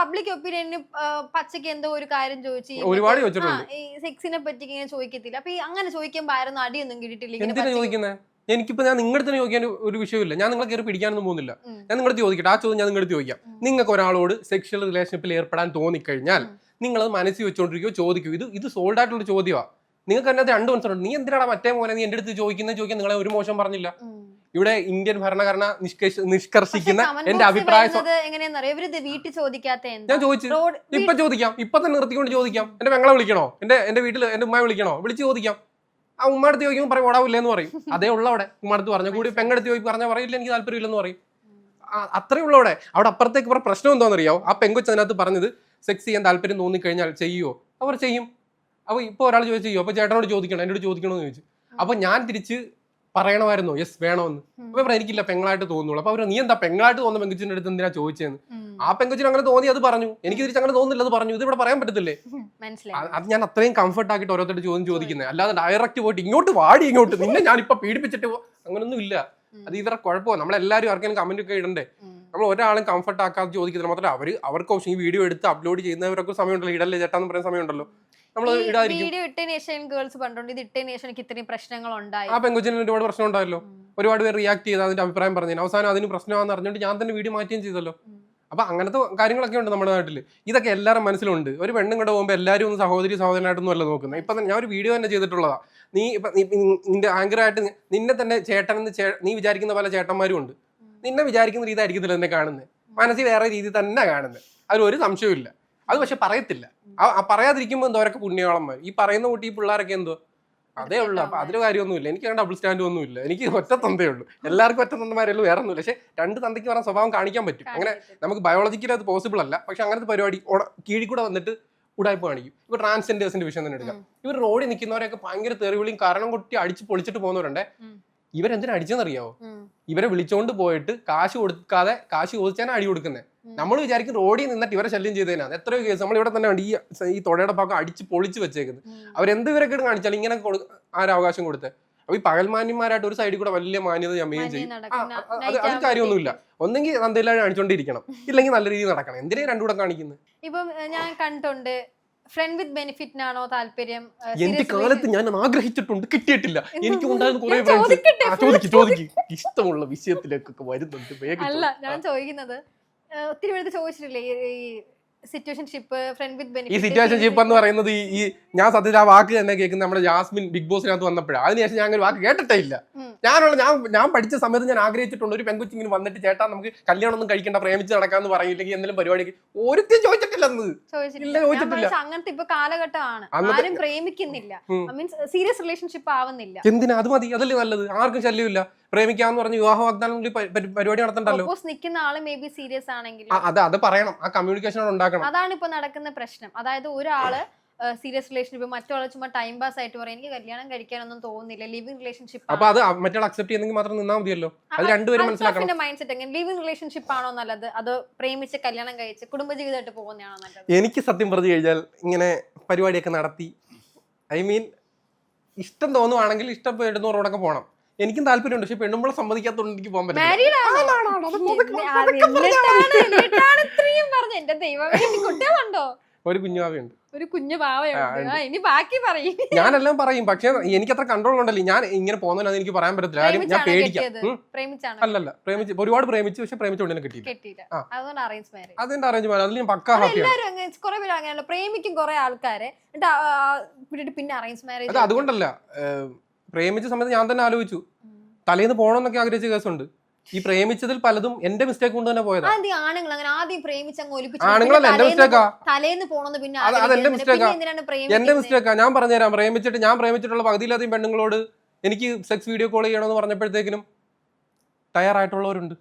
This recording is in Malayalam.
പബ്ലിക് ഒപ്പീനിയന് പച്ചക്ക് എന്തോ ഒരു കാര്യം ചോദിച്ചു, ഒരുപാട് ചോദിച്ചിട്ടുണ്ട്. ഈ സെക്സിനെ പറ്റി ഇങ്ങനെ ചോദിക്കത്തില്ല. അപ്പൊ അങ്ങനെ ചോദിക്കുമ്പോ ആയിരുന്നു അടിയൊന്നും കിട്ടിയിട്ടില്ല. എന്തിനാ ചോദിക്കുന്നത്? എനിക്കിപ്പോ ഞാൻ നിങ്ങളുടെ തന്നെ ചോദിക്കാൻ ഒരു വിഷയമില്ല. ഞാൻ നിങ്ങളെ കയറി പിടിക്കാനൊന്നും പോകുന്നില്ല. ഞാൻ നിങ്ങളുടെ ചോദിക്കട്ടെ, ആ ചോദ്യം ഞാൻ നിങ്ങളുടെ ചോദിക്കാം. നിങ്ങൾക്ക് ഒരാളോട് സെക്ഷൽ റിലേഷൻഷിപ്പിൽ ഏർപ്പെടാൻ തോന്നിക്കഴിഞ്ഞാൽ നിങ്ങൾ അത് മനസ്സിൽ വെച്ചോണ്ടിരിക്കുകയോ ചോദിക്കൂ. ഇത് സോൾഡ് ആയിട്ടുള്ള ചോദ്യമാണ്. നിങ്ങൾക്ക് അതിനകത്ത് രണ്ട് മനസ്സിലുണ്ട്. നീ എന്തിനാണ് മറ്റേ മോനെ നീ എന്റെ അടുത്ത് ചോദിക്കാൻ നിങ്ങളെ ഒരു മോശം പറഞ്ഞില്ല. ഇവിടെ ഇന്ത്യൻ ഭരണഘടന നിഷ്കർഷിക്കുന്ന എന്റെ അഭിപ്രായം വീട്ടിൽ ചോദിക്കാത്ത ഞാൻ ചോദിച്ചു. ഇപ്പൊ ചോദിക്കാം, ഇപ്പൊ തന്നെ നിർത്തിക്കൊണ്ട് ചോദിക്കാം. എന്റെ പെങ്ങളെ വിളിക്കണോ, എന്റെ വീട്ടിൽ എന്റെ ഉമ്മയെ വിളിക്കണോ, വിളിച്ച് ചോദിക്കാം. ആ ഉമ്മടുത്ത് ചോദിക്കുമ്പോൾ പറയും ഓടാവില്ല എന്ന് പറയും. അതേ ഉള്ള അവിടെ ഉമ്മടുത്ത് പറഞ്ഞ കൂടി പെങ്ങടുത്ത് ചോദിക്കും പറഞ്ഞാൽ പറയില്ല എനിക്ക് താല്പര്യമില്ലെന്ന് പറയും. അത്രേ ഉള്ളൂ അവിടെ. അവിടെ അപ്പുറത്തേക്ക് പറഞ്ഞ പ്രശ്നം എന്താണെന്നറിയാവോ? ആ പെങ്കൊച്ച് അതിനകത്ത് പറഞ്ഞത് സെക്സ് ചെയ്യാൻ താല്പര്യം തോന്നിക്കഴിഞ്ഞാൽ ചെയ്യുമോ? അവർ ചെയ്യും. അപ്പൊ ഇപ്പൊ ഒരാൾ ചോദിച്ചു ചെയ്യും, അപ്പൊ ചേട്ടനോട് ചോദിക്കണം, എന്നോട് ചോദിക്കണമെന്ന് ചോദിച്ചു. അപ്പൊ ഞാൻ തിരിച്ച് പറയണമായിരുന്നോ യെസ് വേണമെന്ന്? അപ്പൊ എനിക്കില്ല പെങ്ങളായിട്ട് തോന്നുള്ളൂ. അപ്പൊ അവർ നീ എന്താ പെങ്ങളായിട്ട് തോന്നുന്ന പെങ്കൊച്ചിന്റെ അടുത്ത് എന്തിനാ ചോദിച്ചതെന്ന്? ആ പെങ്കൊച്ചിന് അങ്ങനെ തോന്നി അത് പറഞ്ഞു, എനിക്ക് തിരിച്ച് അങ്ങനെ തോന്നുന്നില്ല അത് പറഞ്ഞു. ഇത് ഇവിടെ പറയാൻ പറ്റത്തില്ലേ? അത് ഞാൻ അത്രയും കംഫർട്ട് ആക്കിയിട്ട് ഓരോരുത്തരുടെ ചോദ്യം ചോദിക്കുന്നത്, അല്ലാതെ ഡയറക്റ്റ് പോയിട്ട് ഇങ്ങോട്ട് വാടി ഇങ്ങോട്ട് നിന്നെ ഞാനിപ്പോ പീഡിപ്പിച്ചിട്ട് അങ്ങനൊന്നും ഇല്ല. അത് ഇവരുടെ കുഴപ്പമാണ്. നമ്മളെല്ലാവരും ആർക്കെങ്കിലും കമന്റ് ഒക്കെ ഇടണ്ടേ? നമ്മൾ ഒരാളും കംഫർട്ട് ആക്കാതെ ചോദിക്കുന്നത് മാത്രമല്ല അവർക്ക് ഓപ്ഷൻ ഈ വീഡിയോ എടുത്ത് അപ്ലോഡ് ചെയ്യുന്നവരൊക്കെ സമയമുണ്ടല്ലോ, ഇടല്ലേ ചേട്ടാന്ന് പറയുന്ന സമയമുണ്ടല്ലോ. ആ പെങ്കൊച്ചിന് ഒരുപാട് പ്രശ്നം ഉണ്ടായല്ലോ, ഒരുപാട് പേര് റിയാക്ട് ചെയ്ത് അതിന്റെ അഭിപ്രായം പറഞ്ഞു. അവസാനം അതിന് പ്രശ്നമാണെന്ന് അറിഞ്ഞിട്ട് ഞാൻ തന്നെ വീഡിയോ മാറ്റുകയും ചെയ്തല്ലോ. അപ്പൊ അങ്ങനത്തെ കാര്യങ്ങളൊക്കെ ഉണ്ട് നമ്മുടെ നാട്ടിൽ. ഇതൊക്കെ എല്ലാവരും മനസ്സിലുണ്ട്. ഒരു പെണ്ണും കൂടെ പോകുമ്പോൾ എല്ലാവരും ഒന്ന് സഹോദരനായിട്ടൊന്നും അല്ല നോക്കുന്നത്. ഇപ്പൊ ഞാൻ ഒരു വീഡിയോ തന്നെ ചെയ്തിട്ടുള്ളതാ. നീ ഇപ്പൊ നിന്റെ ആങ്കറായിട്ട് നിന്നെ തന്നെ ചേട്ടൻ നീ വിചാരിക്കുന്ന പല ചേട്ടന്മാരും ഉണ്ട്. നിന്നെ വിചാരിക്കുന്ന രീതി ആയിരിക്കത്തില്ല എന്നെ കാണുന്നത്, മനസ്സിൽ വേറെ രീതി തന്നെ കാണുന്നത്. അതിലൊരു സംശയവും ഇല്ല. അത് പക്ഷെ പറയത്തില്ല. പറയാതിരിക്കുമ്പോൾ എന്തോരൊക്കെ പുണ്യവാളന്മാർ. ഈ പറയുന്ന കുട്ടി ഈ പിള്ളേരൊക്കെ എന്തോ അതേ ഉള്ളു. അപ്പൊ അതിന് കാര്യമൊന്നുമില്ല. എനിക്ക് ഡബിൾ സ്റ്റാൻഡും ഒന്നുമില്ല. എനിക്ക് ഒറ്റ തന്തേ ഉള്ളൂ. എല്ലാവർക്കും ഒറ്റ തന്തമാരല്ലോ, വേറെ ഒന്നുമില്ല. പക്ഷെ രണ്ട് തന്തയ്ക്ക് പറഞ്ഞ സ്വഭാവം കാണിക്കാൻ പറ്റും. അങ്ങനെ നമുക്ക് ബയോളജിക്കലി അത് പോസിബിൾ അല്ല. പക്ഷെ അങ്ങനത്തെ പരിപാടി കീഴിൽ കൂടെ വന്നിട്ട് ഉടായ്പ കാണിക്കും. ഇപ്പൊ ട്രാൻസ്ജെൻഡേഴ്സിന്റെ വിഷയം തന്നെ എടുക്കാം. ഇവർ റോഡിൽ നിൽക്കുന്നവരൊക്കെ ഭയങ്കര തെറിവിളിയും കാരണം കൊട്ടി അടിച്ച് പൊളിച്ചിട്ട് പോകുന്നവരുണ്ടേ. ഇവരെന്തിനാ അടിച്ചെന്നറിയാവോ? ഇവരെ വിളിച്ചോണ്ട് പോയിട്ട് കാശ് ചോദിച്ചാണ് അടി കൊടുക്കുന്നത്. നമ്മൾ വിചാരിക്കും റോഡിൽ നിന്നിട്ട് ഇവരെ ശല്യം ചെയ്തതിനാണ്. എത്രയോ കേസ് നമ്മൾ ഇവിടെ തന്നെ ഈ തൊടയുടെ ഭാഗം അടിച്ച് പൊളിച്ച് വെച്ചേക്കുന്നത്. അവരെന്ത് ഇവരൊക്കെ കാണിച്ചാലും ഇങ്ങനെ ആരവകാശം കൊടുത്തത്. അപ്പൊ ഈ പകൽമാന്യന്മാരായിട്ട് ഒരു സൈഡിൽ കൂടെ വലിയ മാന്യത ചമയും ചെയ്യും. അത് കാര്യമൊന്നുമില്ല. ഒന്നെങ്കിൽ നന്ദിയില്ലാതെ കാണിച്ചോണ്ടിരിക്കണം, ഇല്ലെങ്കിൽ നല്ല രീതിയിൽ നടക്കണം. എന്തിനാ രണ്ടും കൂടെ കാണിക്കുന്നത്? ഇപ്പം ഞാൻ കണ്ടിട്ടുണ്ട് ഫ്രണ്ട് വിത്ത് ബെനിഫിറ്റിനാണോ താല്പര്യം? എന്റെ കാലത്ത് ഞാൻ ആഗ്രഹിച്ചിട്ടുണ്ട്, കിട്ടിയിട്ടില്ല. എനിക്ക് ഉണ്ടായിരുന്ന കുറെ ഫ്രണ്ട്സ് ചോദിക്കും ഇഷ്ടമുള്ള വിഷയത്തിലേക്കൊക്കെ വരുന്നുണ്ട്. അല്ല ഞാൻ ചോദിക്കുന്നത്, ഒത്തിരി പേര് ചോദിച്ചിട്ടില്ലേ ഈ സിറ്റുവേഷൻഷിപ്പ്, ഫ്രണ്ട് വിത്ത് ബെനിഫിറ്റ്? ഈ സിറ്റുവേഷൻഷിപ്പ് എന്ന് പറയുന്നത് ഈ ഞാൻ സത്യത്തിൽ ആ വാക്ക് തന്നെ കേൾക്കുന്നത് നമ്മുടെ ജാസ്മിൻ ബിഗ് ബോസിനകത്ത് വന്നപ്പോഴാണ്. അതിനുശേഷം ഞാൻ അങ്ങനെ വാക്ക് കേട്ടിട്ടേ ഇല്ല. ഞാൻ പഠിച്ച സമയത്ത് ഞാൻ ആഗ്രഹിച്ചിട്ടുണ്ട് ഒരു പെൺകുച്ചിങ്ങനെ വന്നിട്ട് ചേട്ടാ നമുക്ക് കല്യാണം ഒന്നും കഴിക്കണ്ട, പ്രേമിച്ച് നടക്കാന്ന് പറയില്ലെങ്കിൽ എന്തെങ്കിലും പരിപാടിക്ക് ഒരുത്തും ചോദിച്ചിട്ടില്ല. അങ്ങനത്തെ ഇപ്പൊ കാലഘട്ടമാണ്, ആരും പ്രേമിക്കുന്നില്ല, മീൻസ് സീരിയസ് റിലേഷൻഷിപ്പ് ആവുന്നില്ല. എന്തിനാ? അത് മതി, അതല്ലേ നല്ലത്. ആർക്കും ശല്യമില്ല. പ്രേമിക്കാന്ന് പറഞ്ഞ് വിവാഹ വാഗ്ദാനം പരിപാടി നടത്തണ്ടല്ലോ. നിൽക്കുന്ന ആള് മേ ബി സീരിയസ് ആണെങ്കിൽ അത് പറയണം. ആ കമ്മ്യൂണിക്കേഷൻ ഉണ്ടാക്കണം. അതാണ് ഇപ്പൊ നടക്കുന്ന പ്രശ്നം. അതായത് ഒരാള് സീരിയസ് റിലേഷൻഷിപ്പ്, മറ്റൊരാൾ ചുമ്മാ ടൈം പാസ് ആയിട്ട് പറയും എനിക്ക് കല്യാണം കഴിക്കാനൊന്നും തോന്നുന്നില്ല, ലിവിംഗ് റിലേഷൻഷിപ്പ്. അപ്പൊ അത് മറ്റൊരാൾ അക്സെപ്റ്റ് ചെയ്യുന്നെങ്കിൽ മാത്രം നിന്നാ മതിയല്ലോ. അത് രണ്ടുപേരും മനസ്സിലാക്കണം. മൈൻഡ് സെറ്റ് എങ്ങനെ? ലിവിംഗ് റിലേഷൻഷിപ്പ് ആണോ നല്ലത്, അതോ പ്രേമിച്ച് കല്യാണം കഴിച്ച് കുടുംബജീവിതമായിട്ട് പോകുന്നതാണോ നല്ലത്? എനിക്ക് സത്യം പറഞ്ഞു കഴിഞ്ഞാൽ ഇങ്ങനെ പരിപാടിയൊക്കെ നടത്തി ഇഷ്ടം തോന്നുവാണെങ്കിൽ ഇഷ്ടപ്പെടുന്നവരോടൊക്കെ പോകണം. എനിക്കും താല്പര്യമുണ്ട്. പക്ഷെ പെണ്ണുമ്പോളെ സമ്മതിക്കാത്തോണ്ട് എനിക്ക് പോകാൻ പറ്റില്ല. ഒരു കുഞ്ഞുവാവയുണ്ട്. ഒരു കുഞ്ഞു പാവയുണ്ട്. ഇനി ബാക്കി പറയും. ഞാനെല്ലാം പറയും, പക്ഷെ എനിക്ക് അത്ര കൺട്രോൾ ഉണ്ടല്ലോ. ഞാൻ ഇങ്ങനെ പോകുന്നതിന് എനിക്ക് പറയാൻ പറ്റത്തില്ല. ആരും ഞാൻ പേടിക്കാം. അല്ലല്ല, പ്രേമിച്ച് ഒരുപാട് പ്രേമിച്ചു, പക്ഷെ പ്രേമിച്ചോണ്ട് കിട്ടിയില്ല. അതിന്റെ അറേഞ്ച് മാരേജ്. അതിൽ ഞാൻ പക്കാ ഹാപ്പിയാണ്. പ്രേമിക്കും കുറെ ആൾക്കാരെ, പിന്നെ അറേഞ്ച് മാരേജ്. അത് അതുകൊണ്ടല്ല, പ്രേമിച്ച സമയത്ത് ഞാൻ തന്നെ ആലോചിച്ചു തലേന്ന് പോകണമെന്നൊക്കെ ആഗ്രഹിച്ച കേസുണ്ട്. ഈ പ്രേമിച്ചതിൽ പലതും എന്റെ മിസ്റ്റേക്ക് കൊണ്ട് തന്നെ പോയതാ. ആണുങ്ങളല്ല, എന്റെ മിസ്റ്റേക്കാ. അതെന്റെ മിസ്റ്റേക്കാ, എന്റെ മിസ്റ്റേക്കാ. ഞാൻ പറഞ്ഞുതരാം. ഞാൻ പ്രേമിച്ചിട്ടുള്ള പകുതിയിലധികം പെണ്ണുങ്ങളോട് എനിക്ക് സെക്സ് വീഡിയോ കോൾ ചെയ്യണമെന്ന് പറഞ്ഞപ്പോഴത്തേക്കിനും തയ്യാറായിട്ടുള്ളവരുണ്ട്.